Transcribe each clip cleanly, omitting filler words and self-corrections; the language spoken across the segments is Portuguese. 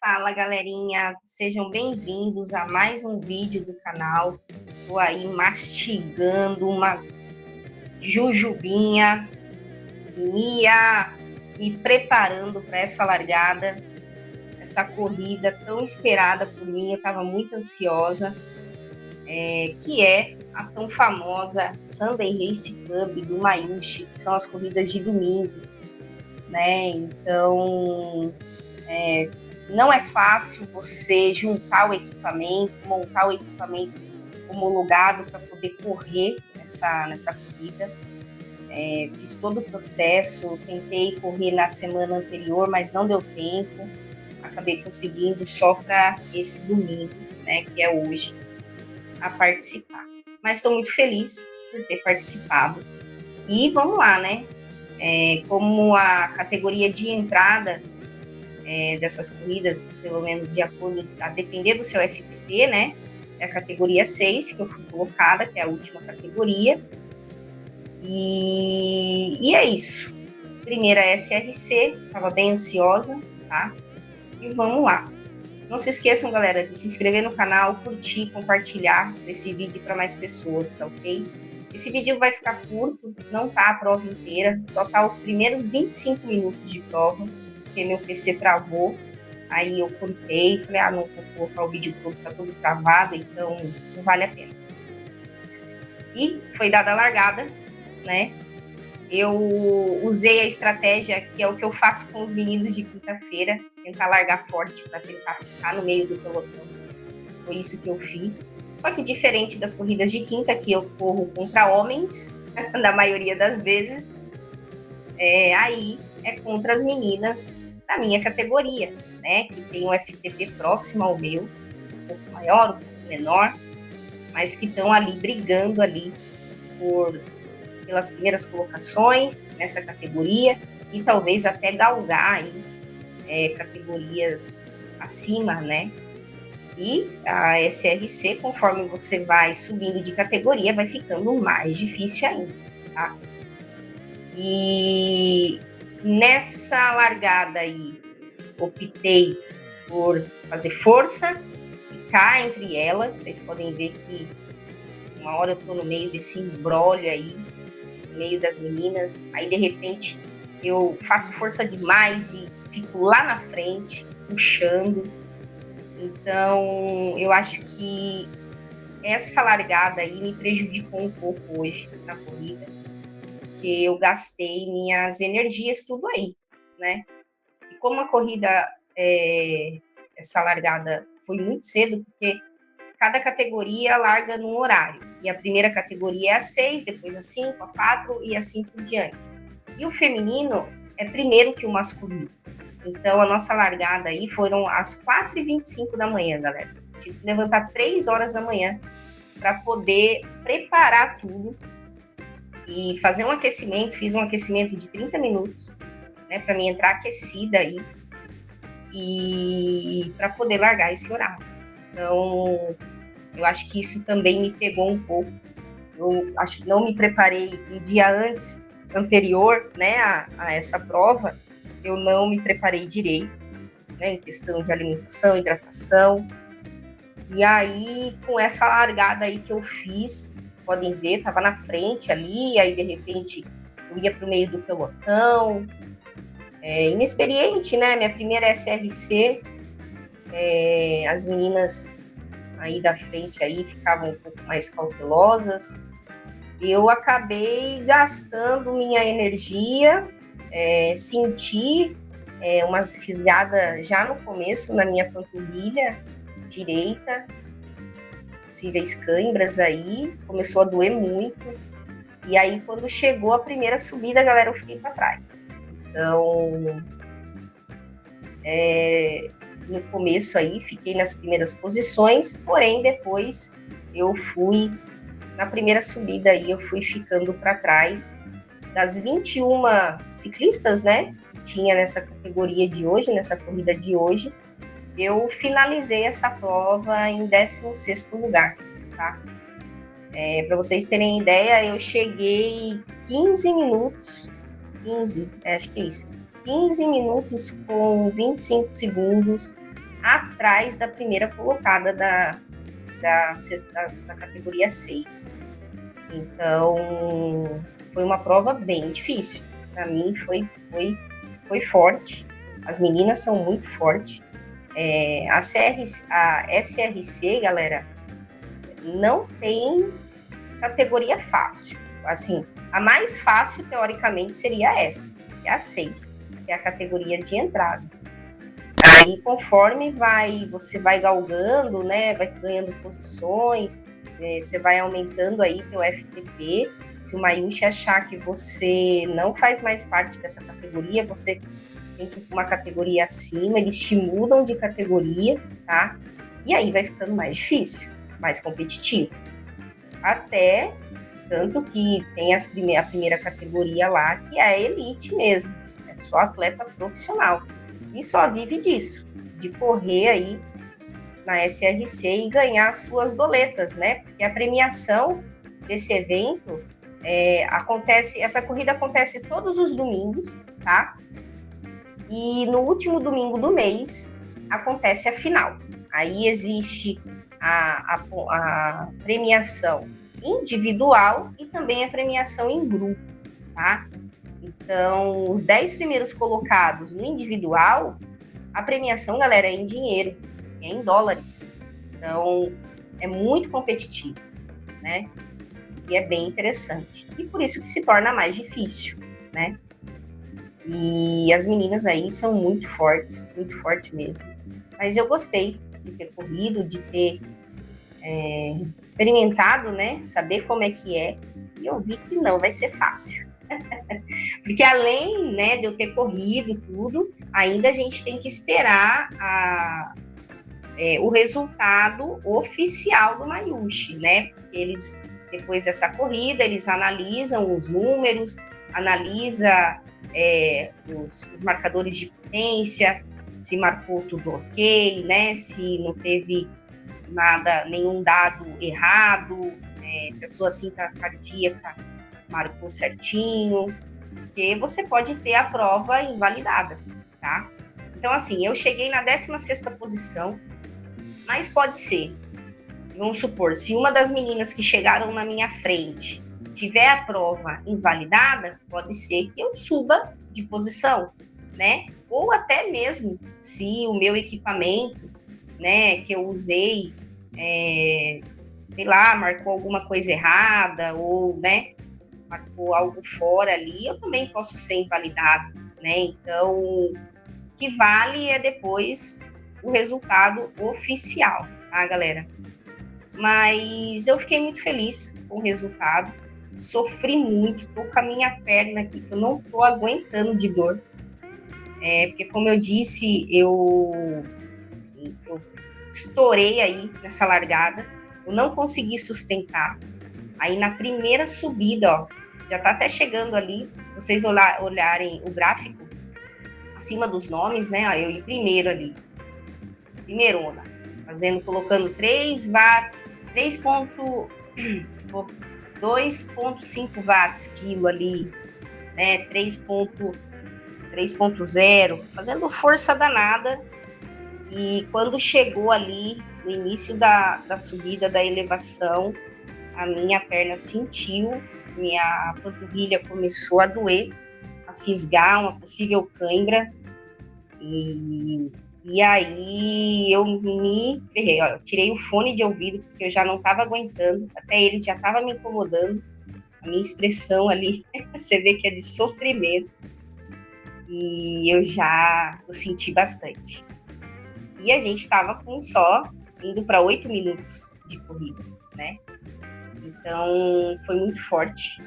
Fala, galerinha, sejam bem-vindos a mais um vídeo do canal. Estou aí mastigando uma jujubinha, me preparando para essa largada, essa corrida tão esperada por mim. Eu estava muito ansiosa, que é a tão famosa Sunday Race Club do Mayushi, que são as corridas de domingo, né? Então, não é fácil você juntar o equipamento, montar o equipamento homologado para poder correr nessa corrida. Fiz todo o processo, tentei correr na semana anterior, mas não deu tempo. Acabei conseguindo só para esse domingo, né, que é hoje, a participar. Mas estou muito feliz por ter participado. E vamos lá, né? Como a categoria de entrada dessas corridas, pelo menos de acordo, a depender do seu FTP, né? É a categoria 6, que eu fui colocada, que é a última categoria. E é isso. Primeira SRC, estava bem ansiosa, tá? E vamos lá. Não se esqueçam, galera, de se inscrever no canal, curtir, compartilhar esse vídeo para mais pessoas, tá ok? Esse vídeo vai ficar curto, não tá a prova inteira, só tá os primeiros 25 minutos de prova, porque meu PC travou. Aí eu cortei, falei, não vou colocar o vídeo todo, tá todo travado, então não vale a pena. E foi dada a largada, né? Eu usei a estratégia que é o que eu faço com os meninos de quinta-feira, tentar largar forte para tentar ficar no meio do pelotão. Foi isso que eu fiz. Só que diferente das corridas de quinta, que eu corro contra homens, na maioria das vezes, aí é contra as meninas da minha categoria, né? Que tem um FTP próximo ao meu, um pouco maior, um pouco menor, mas que estão ali brigando ali pelas primeiras colocações nessa categoria e talvez até galgar aí categorias acima, né? E a SRC, conforme você vai subindo de categoria, vai ficando mais difícil ainda, tá? E nessa largada aí, optei por fazer força, ficar entre elas. Vocês podem ver que uma hora eu tô no meio desse imbróglio aí, no meio das meninas, aí de repente eu faço força demais e fico lá na frente, puxando. Então, eu acho que essa largada aí me prejudicou um pouco hoje na corrida, porque eu gastei minhas energias tudo aí, né? E como a corrida, essa largada foi muito cedo, porque cada categoria larga num horário. E a primeira categoria é a 6, depois a 5, a 4 e assim por diante. E o feminino é primeiro que o masculino. Então, a nossa largada aí foram às 4h25 da manhã, galera. Tive que levantar 3 horas da manhã para poder preparar tudo e fazer um aquecimento. Fiz um aquecimento de 30 minutos, né, para mim entrar aquecida aí e para poder largar esse horário. Então, eu acho que isso também me pegou um pouco. Eu acho que não me preparei um dia anterior, né, a essa prova. Eu não me preparei direito, né, em questão de alimentação, hidratação. E aí, com essa largada aí que eu fiz, vocês podem ver, estava na frente ali, aí de repente eu ia para o meio do pelotão. Inexperiente, né? Minha primeira SRC, as meninas aí da frente aí ficavam um pouco mais cautelosas. Eu acabei gastando minha energia, senti umas fisgadas já no começo na minha panturrilha direita, possíveis câimbras aí, começou a doer muito. E aí, quando chegou a primeira subida, galera, eu fiquei para trás. Então, no começo aí, fiquei nas primeiras posições, porém, depois eu fui, na primeira subida aí, eu fui ficando para trás. Das 21 ciclistas, né, que tinha nessa categoria de hoje, nessa corrida de hoje, eu finalizei essa prova em 16º lugar, tá? Para vocês terem ideia, eu cheguei 15 minutos, acho que é isso, 15 minutos com 25 segundos atrás da primeira colocada da categoria 6. Então, foi uma prova bem difícil. Para mim, foi forte. As meninas são muito fortes. A SRC, galera, não tem categoria fácil. Assim, a mais fácil, teoricamente, seria essa, que é a 6, que é a categoria de entrada. Aí, conforme você vai galgando, né, vai ganhando posições, você vai aumentando aí teu FTP. Se o Mayushi achar que você não faz mais parte dessa categoria, você tem que ir para uma categoria acima, eles te mudam de categoria, tá? E aí vai ficando mais difícil, mais competitivo. Até tanto que tem a primeira categoria lá, que é a elite mesmo, é só atleta profissional. E só vive disso, de correr aí na SRC e ganhar suas doletas, né? Porque a premiação desse evento essa corrida acontece todos os domingos, tá? E no último domingo do mês acontece a final. Aí existe a premiação individual e também a premiação em grupo, tá? Então, os 10 primeiros colocados no individual, a premiação, galera, é em dinheiro, é em dólares. Então, é muito competitivo, né? E é bem interessante. E por isso que se torna mais difícil, né? E as meninas aí são muito fortes mesmo. Mas eu gostei de ter corrido, de ter experimentado, né? Saber como é que é. E eu vi que não vai ser fácil. Porque além, né, de eu ter corrido tudo, ainda a gente tem que esperar o resultado oficial do Mayushi, né? Porque eles, depois dessa corrida, eles analisam os números, analisa os marcadores de potência, se marcou tudo ok, né? Se não teve nenhum dado errado, se a sua cinta cardíaca marcou certinho, porque você pode ter a prova invalidada, tá? Então, assim, eu cheguei na 16ª posição, mas pode ser, vamos supor, se uma das meninas que chegaram na minha frente tiver a prova invalidada, pode ser que eu suba de posição, né? Ou até mesmo se o meu equipamento, né, que eu usei, sei lá, marcou alguma coisa errada, ou, né, marcou algo fora ali, eu também posso ser invalidado, né? Então, o que vale é depois o resultado oficial, tá, galera? Mas eu fiquei muito feliz com o resultado, sofri muito, tô com a minha perna aqui, que eu não tô aguentando de dor, porque como eu disse, eu estourei aí nessa largada, eu não consegui sustentar. Aí na primeira subida, ó, já tá até chegando ali, se vocês olharem o gráfico, acima dos nomes, né, ó, eu em primeiro ali, primeirona, colocando 3 watts, 2,5 watts quilo ali, né, 3,0, fazendo força danada. E quando chegou ali, no início da subida, da elevação, a minha perna sentiu, minha panturrilha começou a doer, a fisgar, uma possível cãibra. E aí eu me ferrei, ó, eu tirei o fone de ouvido, porque eu já não estava aguentando, até ele já estava me incomodando, a minha expressão ali, você vê que é de sofrimento, e eu senti bastante. E a gente estava indo para 8 minutos de corrida, né? Então, foi muito forte.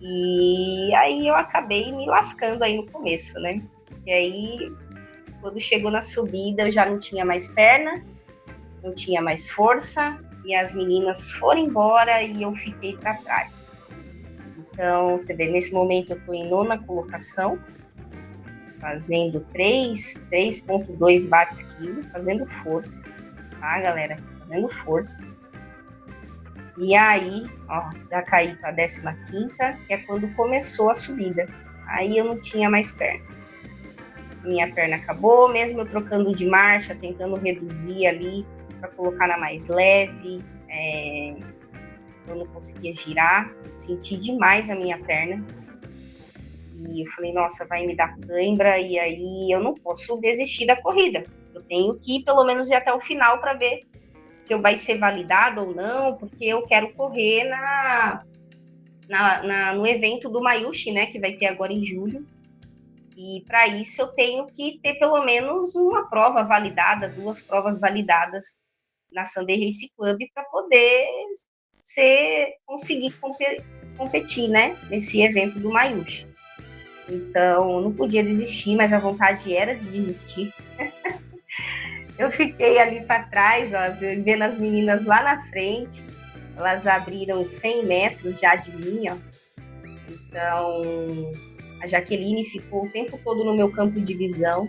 E aí eu acabei me lascando aí no começo, né? E aí, quando chegou na subida, eu já não tinha mais perna, não tinha mais força, e as meninas foram embora e eu fiquei para trás. Então, você vê, nesse momento eu estou em 9ª colocação, fazendo 3,2 watts quilo, fazendo força, tá, galera? Fazendo força. E aí, ó, já caí para a 15ª, que é quando começou a subida. Aí eu não tinha mais perna. minha perna acabou, mesmo eu trocando de marcha, tentando reduzir ali para colocar na mais leve, eu não conseguia girar, senti demais a minha perna. E eu falei, nossa, vai me dar cãibra, e aí eu não posso desistir da corrida. Eu tenho que pelo menos ir até o final para ver se eu vai ser validado ou não, porque eu quero correr no evento do Mayushi, né, que vai ter agora em julho. E para isso eu tenho que ter pelo menos uma prova validada, 2 provas validadas na Sunday Race Club para poder conseguir competir, né, nesse evento do Mayushi. Então, não podia desistir, mas a vontade era de desistir. Eu fiquei ali para trás, ó, vendo as meninas lá na frente. Elas abriram 100 metros já de mim, ó. Então, a Jaqueline ficou o tempo todo no meu campo de visão.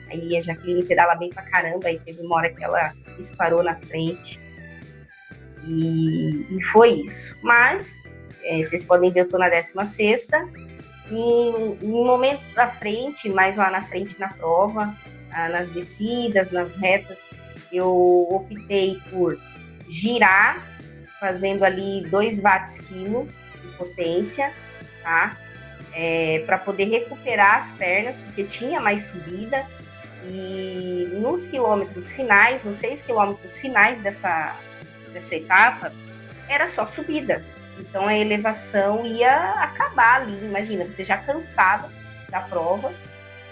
Aí a Jaqueline pedala bem pra caramba, aí teve uma hora que ela disparou na frente. E foi isso. Mas, vocês podem ver, eu tô na 16ª. Em momentos à frente, mais lá na frente na prova, nas descidas, nas retas, eu optei por girar, fazendo ali 2 watts quilo de potência, tá? Para poder recuperar as pernas, porque tinha mais subida, e nos quilômetros finais, nos 6 quilômetros finais dessa etapa, era só subida. Então a elevação ia acabar ali, imagina, você já cansado da prova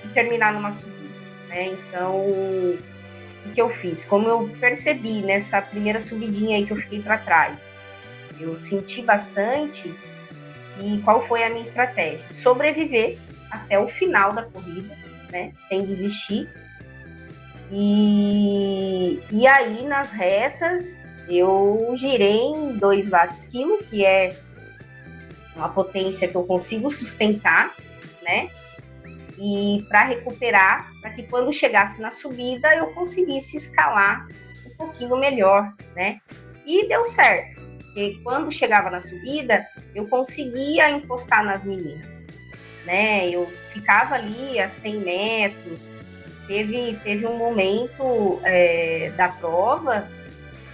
e terminar numa subida, né? Então, o que eu fiz? Como eu percebi nessa primeira subidinha aí que eu fiquei para trás, eu senti bastante. E qual foi a minha estratégia? Sobreviver até o final da corrida, né? Sem desistir. E aí, nas retas, eu girei em 2 watts quilo, que é uma potência que eu consigo sustentar, né? E para recuperar, para que quando chegasse na subida, eu conseguisse escalar um pouquinho melhor, né? E deu certo, porque quando chegava na subida, eu conseguia encostar nas meninas, né? Eu ficava ali a 100 metros. Teve um momento da prova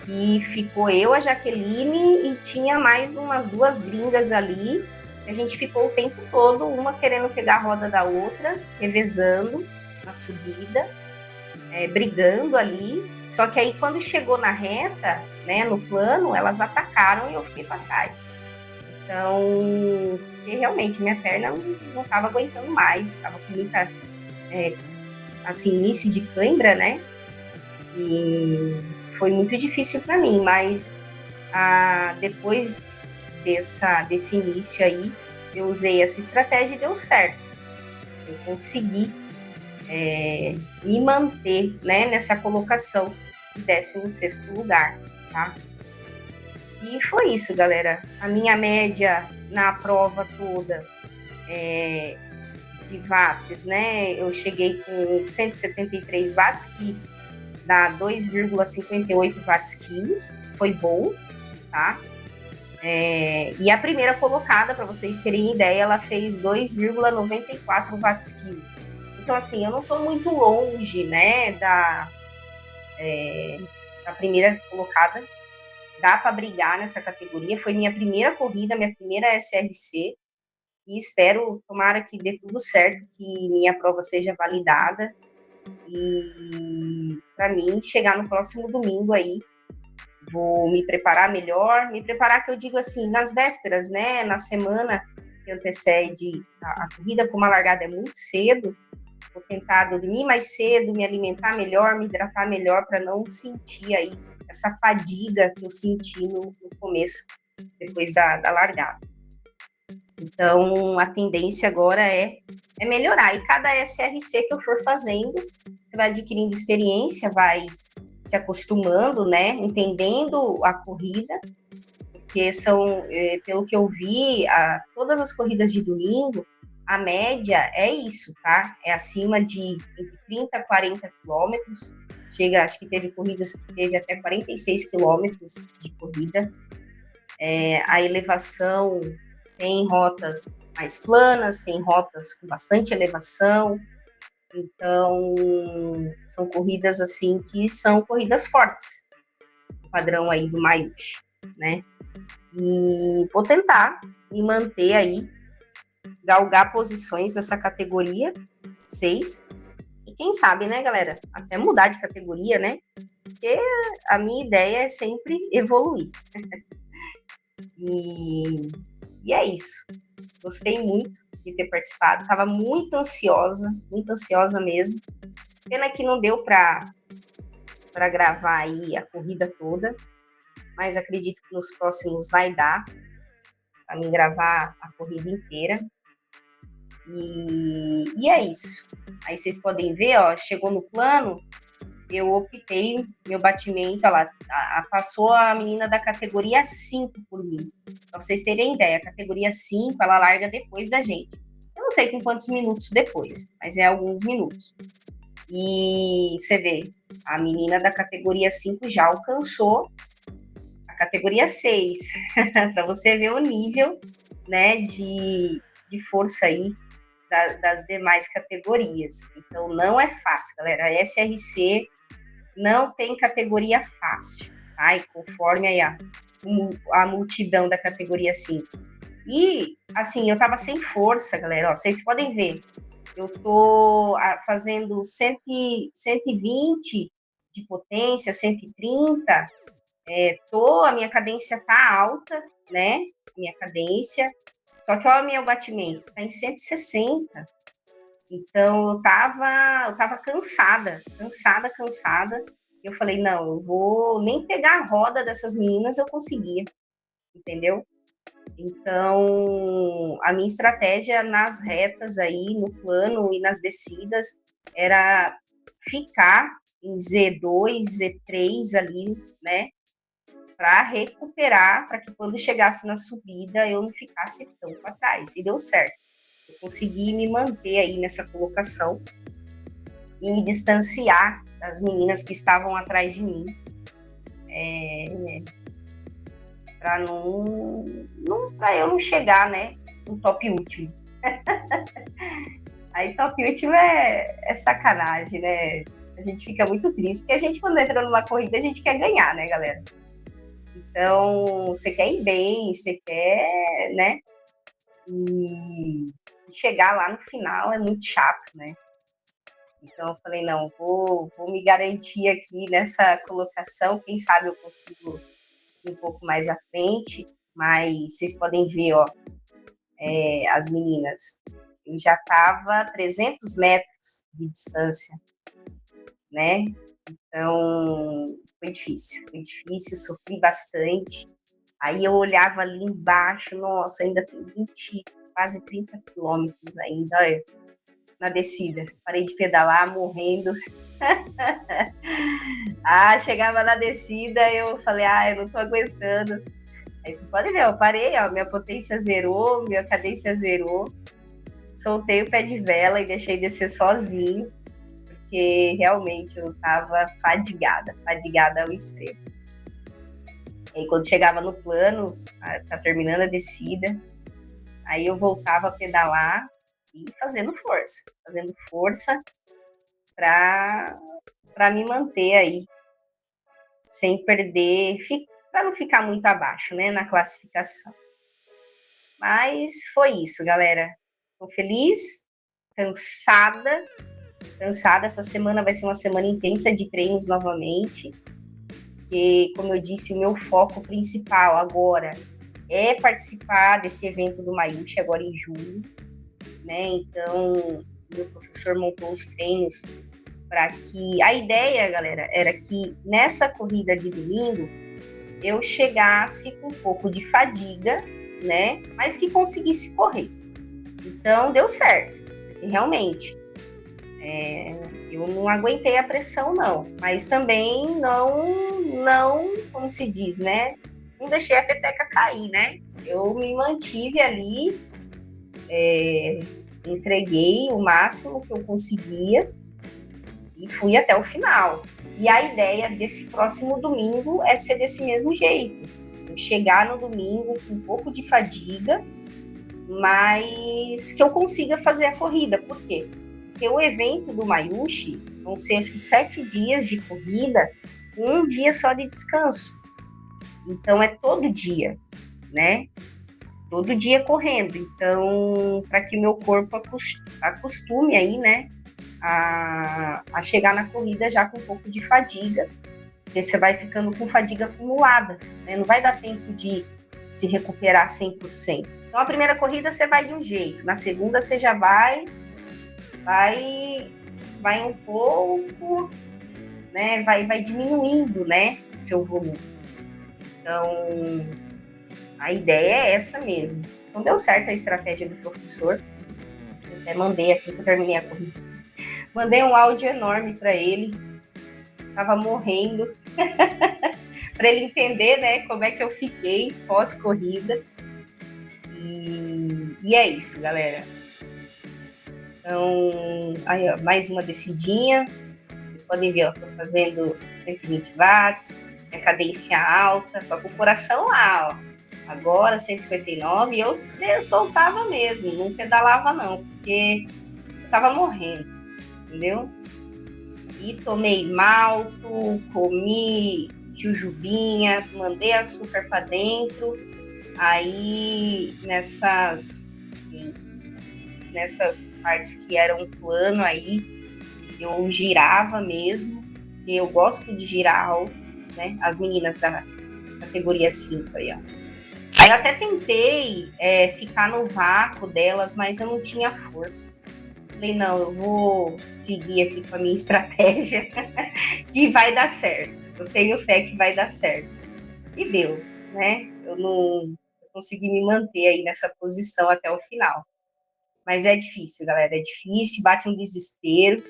que ficou eu, a Jaqueline, e tinha mais umas 2 gringas ali. A gente ficou o tempo todo, uma querendo pegar a roda da outra, revezando na subida, brigando ali. Só que aí, quando chegou na reta, né, no plano, elas atacaram e eu fiquei para trás. Então, realmente, minha perna não estava aguentando mais, estava com muita, assim, início de cãibra, né? E foi muito difícil para mim, mas depois desse início aí, eu usei essa estratégia e deu certo. Eu consegui me manter, né, nessa colocação de 16º lugar, tá? E foi isso, galera. A minha média na prova toda de watts, né? Eu cheguei com 173 watts, que dá 2,58 watts quilos. Foi bom, tá? E a primeira colocada, para vocês terem ideia, ela fez 2,94 watts quilos. Então, assim, eu não estou muito longe, né, da primeira colocada. Dá para brigar nessa categoria. Foi minha primeira corrida, minha primeira SRC. E espero, tomara que dê tudo certo, que minha prova seja validada. E para mim, chegar no próximo domingo aí, vou me preparar melhor. Me preparar, que eu digo assim, nas vésperas, né? Na semana que antecede a corrida, como a largada é muito cedo, vou tentar dormir mais cedo, me alimentar melhor, me hidratar melhor, para não sentir aí essa fadiga que eu senti no começo, depois da largada. Então, a tendência agora é melhorar. E cada SRC que eu for fazendo, você vai adquirindo experiência, vai se acostumando, né? Entendendo a corrida, porque são, pelo que eu vi, todas as corridas de domingo, a média é isso, tá? É acima de entre 30 a 40 quilômetros. Chega, acho que teve corridas que teve até 46 quilômetros de corrida. A elevação tem rotas mais planas, tem rotas com bastante elevação. Então, são corridas assim que são corridas fortes, o padrão aí do Mayush, né? E vou tentar me manter aí, galgar posições nessa categoria 6. E quem sabe, né, galera, até mudar de categoria, né? Porque a minha ideia é sempre evoluir. E é isso. Gostei muito de ter participado. Estava muito ansiosa mesmo. Pena que não deu para gravar aí a corrida toda, mas acredito que nos próximos vai dar para mim gravar a corrida inteira. E é isso. Aí vocês podem ver, ó, chegou no plano, eu optei, meu batimento, olha lá, passou a menina da categoria 5 por mim. Pra vocês terem ideia, a categoria 5, ela larga depois da gente. Eu não sei com quantos minutos depois, mas é alguns minutos. E você vê, a menina da categoria 5 já alcançou a categoria 6, para você ver o nível, né, de força aí das demais categorias. Então, não é fácil, galera. A SRC não tem categoria fácil, tá? E conforme aí a multidão da categoria 5. E, assim, eu tava sem força, galera. Ó, vocês podem ver, eu tô fazendo 120 de potência, 130. A minha cadência tá alta, né? Minha cadência. Só que olha o meu batimento, tá em 160. Então, eu tava cansada. Eu falei, não, eu vou nem pegar a roda dessas meninas, eu conseguia, entendeu? Então, a minha estratégia nas retas aí, no plano e nas descidas, era ficar em Z2, Z3 ali, né? Para recuperar, para que quando chegasse na subida eu não ficasse tão para trás. E deu certo. Eu consegui me manter aí nessa colocação e me distanciar das meninas que estavam atrás de mim, para para eu não chegar, né, no top último. Aí top último é sacanagem, né? A gente fica muito triste, porque a gente, quando entra numa corrida, a gente quer ganhar, né, galera? Então, você quer ir bem, você quer, né? E chegar lá no final é muito chato, né? Então, eu falei, não, vou me garantir aqui nessa colocação. Quem sabe eu consigo ir um pouco mais à frente, mas vocês podem ver, ó, as meninas. Eu já estava a 300 metros de distância, né? Então, foi difícil, sofri bastante. Aí eu olhava ali embaixo, nossa, ainda tem 20, quase 30 quilômetros ainda, olha, na descida. Parei de pedalar, morrendo. Chegava na descida, eu falei, eu não tô aguentando. Aí vocês podem ver, eu parei, ó, minha potência zerou, minha cadência zerou. Soltei o pé de vela e deixei descer sozinho, porque realmente eu tava fadigada ao extremo. E aí, quando chegava no plano, tá terminando a descida, aí eu voltava a pedalar e fazendo força para me manter aí, sem perder, para não ficar muito abaixo, né, na classificação. Mas foi isso, galera. Estou feliz, cansada. Essa semana vai ser uma semana intensa de treinos novamente, porque, como eu disse, o meu foco principal agora é participar desse evento do Mayush agora em julho, né? Então, meu professor montou os treinos para que... A ideia, galera, era que nessa corrida de domingo eu chegasse com um pouco de fadiga, né? Mas que conseguisse correr. Então, deu certo, porque realmente eu não aguentei a pressão, não. Mas também não, como se diz, né? Não deixei a peteca cair, né? Eu me mantive ali, entreguei o máximo que eu conseguia e fui até o final. E a ideia desse próximo domingo é ser desse mesmo jeito. Eu chegar no domingo com um pouco de fadiga, mas que eu consiga fazer a corrida. Por quê? Porque porque o evento do Mayushi vão ser acho que 7 dias de corrida, com um dia só de descanso. Então é todo dia, né? Todo dia correndo. Então, para que meu corpo acostume aí, né? A chegar na corrida já com um pouco de fadiga. Porque você vai ficando com fadiga acumulada, né? Não vai dar tempo de se recuperar 100%. Então, a primeira corrida você vai de um jeito. Na segunda você já vai um pouco, né? Vai diminuindo, né? O seu volume. Então, a ideia é essa mesmo. Então, deu certo a estratégia do professor. Eu até mandei, assim que eu terminei a corrida, mandei um áudio enorme para ele. Estava morrendo. Para ele entender, né, como é que eu fiquei pós-corrida. E é isso, galera. Então, aí, ó, mais uma descidinha. Vocês podem ver, ó, tô fazendo 120 watts, a cadência alta, só com o coração lá, ó. Agora 159, eu soltava mesmo, não pedalava não, porque eu tava morrendo, entendeu? E tomei malto, comi jujubinha, mandei açúcar para dentro, aí nessas partes que eram plano aí, eu girava mesmo, e eu gosto de girar alto, né? As meninas da categoria 5 aí, ó. Aí eu até tentei ficar no vácuo delas, mas eu não tinha força. Falei, não, eu vou seguir aqui com a minha estratégia, que vai dar certo. Eu tenho fé que vai dar certo. E deu, né? Eu consegui me manter aí nessa posição até o final. Mas é difícil, galera, é difícil, bate um desespero,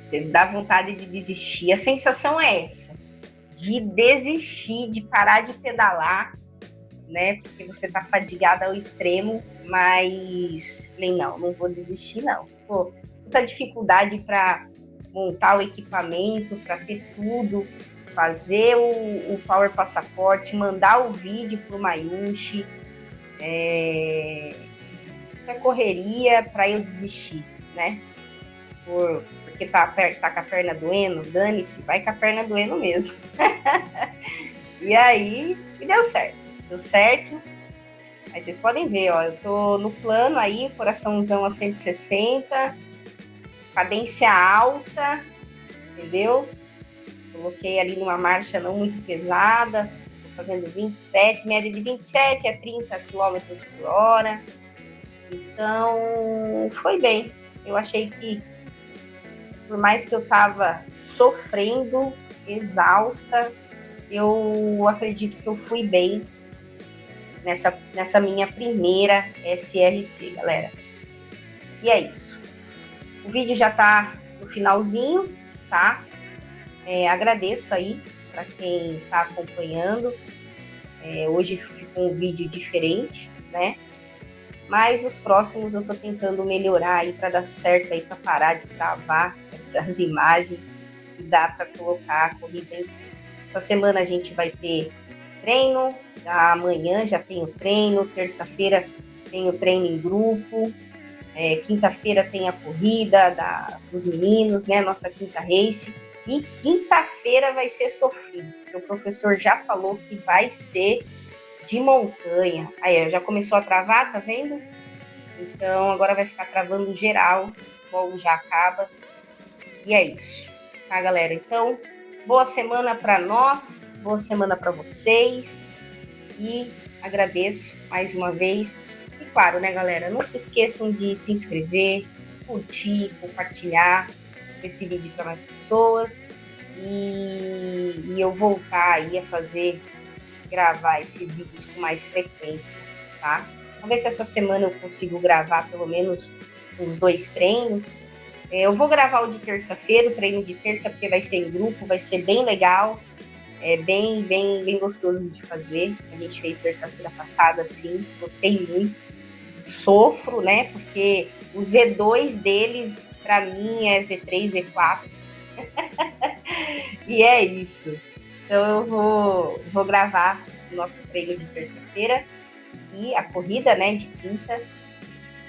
você dá vontade de desistir. A sensação é essa, de desistir, de parar de pedalar, né? Porque você tá fadigada ao extremo, mas falei, não vou desistir, não. Pô, muita dificuldade para montar o equipamento, para ter tudo, fazer o Power Passaporte, mandar o vídeo pro Mayushi, muita correria para eu desistir, né? Porque tá com a perna doendo, dane-se, vai com a perna doendo mesmo. E aí, deu certo. Deu certo. Aí vocês podem ver, ó, eu tô no plano aí, coraçãozão a 160, cadência alta, entendeu? Coloquei ali numa marcha não muito pesada, tô fazendo 27, média de 27 a 30 km por hora. Então, foi bem. Eu achei que, por mais que eu tava sofrendo, exausta, eu acredito que eu fui bem nessa minha primeira SRC, galera. E é isso. O vídeo já tá no finalzinho, tá? Agradeço aí para quem está acompanhando. Hoje ficou um vídeo diferente, né? Mas os próximos eu tô tentando melhorar aí para dar certo aí, para parar de travar essas imagens e dar para colocar a corrida em. Essa semana a gente vai ter treino, amanhã já tem o treino, terça-feira tem o treino em grupo, quinta-feira tem a corrida dos meninos, né? Nossa quinta race. E quinta-feira vai ser sofrido, porque o professor já falou que vai ser de montanha. Aí, já começou a travar, tá vendo? Então, agora vai ficar travando geral, logo já acaba. E é isso, tá, galera? Então, boa semana para nós, boa semana para vocês. E agradeço mais uma vez. E claro, né, galera? Não se esqueçam de se inscrever, curtir, compartilhar esse vídeo para mais pessoas. E eu voltar aí a gravar esses vídeos com mais frequência, tá? Vamos ver se essa semana eu consigo gravar pelo menos uns 2 treinos. Eu vou gravar o de terça-feira, o treino de terça, porque vai ser em grupo, vai ser bem legal, bem gostoso de fazer. A gente fez terça-feira passada, assim, gostei muito. Sofro, né, porque o Z2 deles, para mim, é Z3, Z4. E é isso. Então eu vou gravar o nosso treino de terça-feira e a corrida, né, de quinta.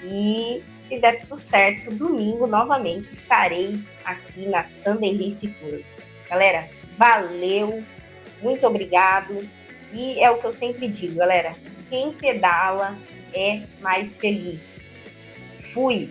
E se der tudo certo, domingo novamente estarei aqui na Sanderlice Tour. Galera, valeu, muito obrigado. E é o que eu sempre digo, galera, quem pedala é mais feliz. Fui!